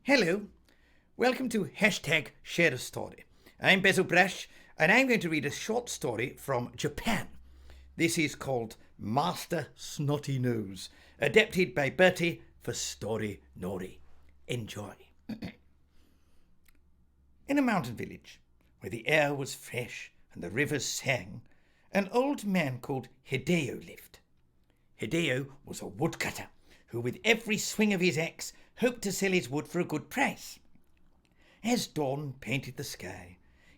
Hello, welcome to #Share a Story. I'm Basil and I'm going to read a short story from Japan. This is called Master Snotty Nose, adapted by Bertie for Story Nori. Enjoy. In a mountain village, where the air was fresh and the rivers sang, an old man called Hideo lived. Hideo was a woodcutter who, with every swing of his axe, hoped to sell his wood for a good price. As dawn painted the sky,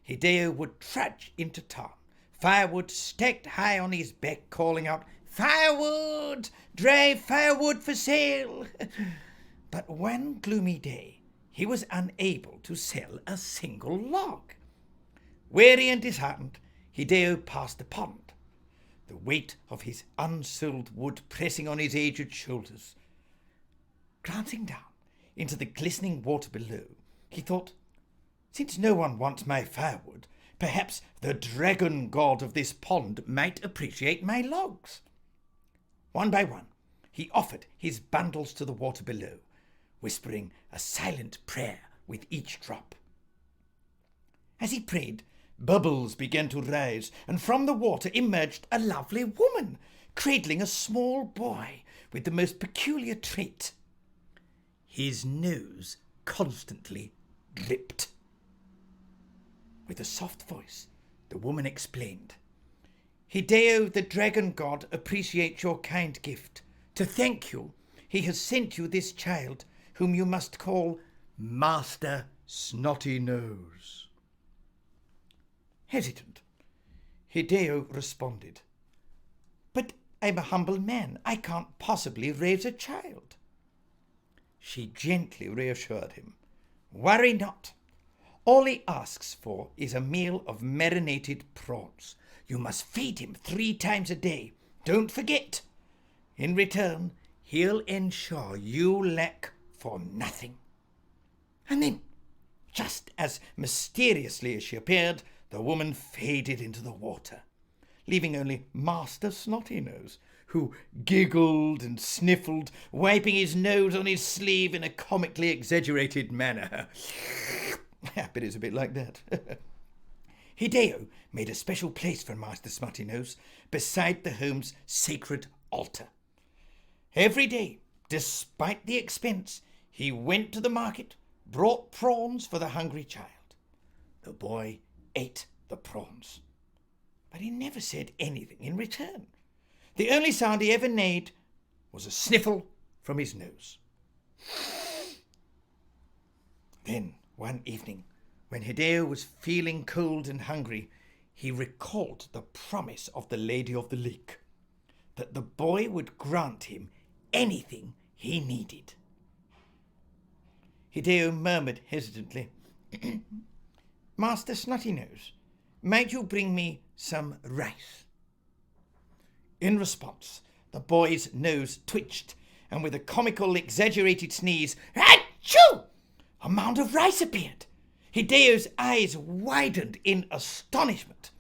Hideo would trudge into town, firewood stacked high on his back, calling out, "Firewood! Dry firewood for sale!" But one gloomy day, he was unable to sell a single log. Weary and disheartened, Hideo passed the pond, the weight of his unsold wood pressing on his aged shoulders. Glancing down into the glistening water below, he thought, since no one wants my firewood, perhaps the dragon god of this pond might appreciate my logs. One by one, he offered his bundles to the water below, whispering a silent prayer with each drop. As he prayed, bubbles began to rise, and from the water emerged a lovely woman, cradling a small boy with the most peculiar trait. His nose constantly dripped. With a soft voice, the woman explained, "Hideo, the dragon god, appreciates your kind gift. To thank you, he has sent you this child, whom you must call Master Snotty Nose." Hesitant, Hideo responded, "But I'm a humble man. I can't possibly raise a child." She gently reassured him, "Worry not. All he asks for is a meal of marinated prawns. You must feed him 3 times a day. Don't forget. In return, he'll ensure you lack for nothing." And then, just as mysteriously as she appeared, the woman faded into the water, leaving only Master Snotty Nose, who giggled and sniffled, wiping his nose on his sleeve in a comically exaggerated manner. I bet it's a bit like that. Hideo made a special place for Master Snotty Nose beside the home's sacred altar. Every day, despite the expense, he went to the market, brought prawns for the hungry child. The boy ate the prawns, but he never said anything in return. The only sound he ever made was a sniffle from his nose. Then, one evening, when Hideo was feeling cold and hungry, he recalled the promise of the Lady of the Lake, that the boy would grant him anything he needed. Hideo murmured hesitantly, "Master Snotty Nose, might you bring me some rice?" In response, the boy's nose twitched, and with a comical, exaggerated sneeze, "Achoo!" a mound of rice appeared. Hideo's eyes widened in astonishment.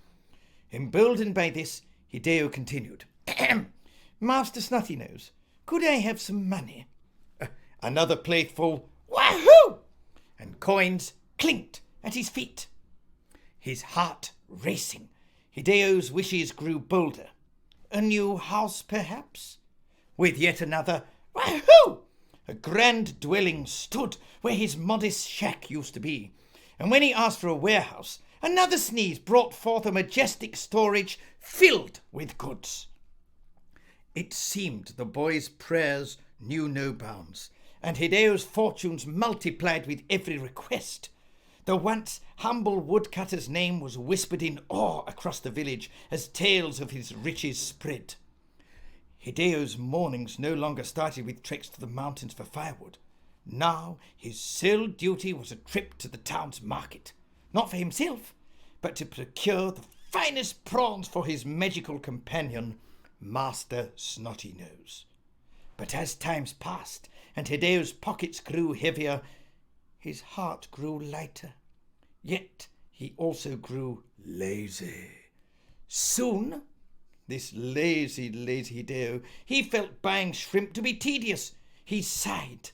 Emboldened by this, Hideo continued, "Master Snotty Nose, could I have some money?" Another plateful, "Wahoo!" and coins clinked at his feet. His heart racing, Hideo's wishes grew bolder. A new house, perhaps? With yet another, "Wahoo!" a grand dwelling stood where his modest shack used to be. And when he asked for a warehouse, another sneeze brought forth a majestic storage filled with goods. It seemed the boy's prayers knew no bounds, and Hideo's fortunes multiplied with every request. The once humble woodcutter's name was whispered in awe across the village as tales of his riches spread. Hideo's mornings no longer started with treks to the mountains for firewood. Now his sole duty was a trip to the town's market, not for himself, but to procure the finest prawns for his magical companion, Master Snotty Nose. But as times passed and Hideo's pockets grew heavier, his heart grew lighter, yet he also grew lazy. Soon, this lazy Hideo, he felt buying shrimp to be tedious. He sighed.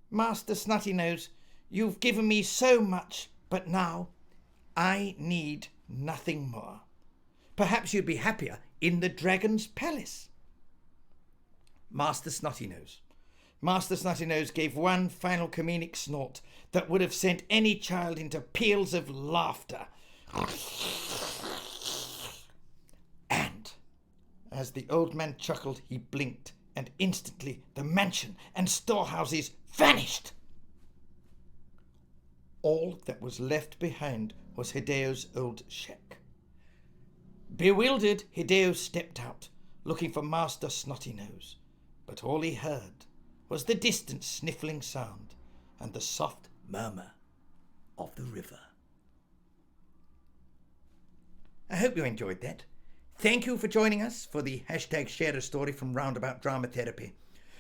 Master Snotty Nose, you've given me so much, but now I need nothing more. Perhaps you'd be happier in the Dragon's Palace. Master Snotty Nose. Master Snotty Nose gave one final comedic snort that would have sent any child into peals of laughter. And as the old man chuckled, he blinked, and instantly the mansion and storehouses vanished. All that was left behind was Hideo's old shack. Bewildered, Hideo stepped out, looking for Master Snotty Nose, but all he heard was the distant sniffling sound and the soft murmur of the river. I hope you enjoyed that. Thank you for joining us for the #share a story from Roundabout Dramatherapy.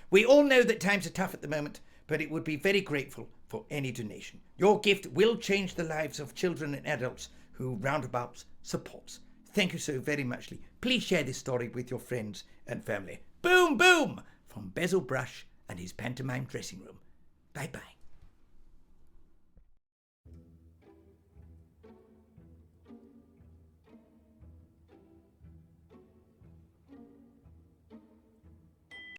We all know that times are tough at the moment, but it would be very grateful for any donation. Your gift will change the lives of children and adults who Roundabout supports. Thank you so very much. Please share this story with your friends and family. Boom, boom! From Basil Brush and his pantomime dressing room. Bye-bye.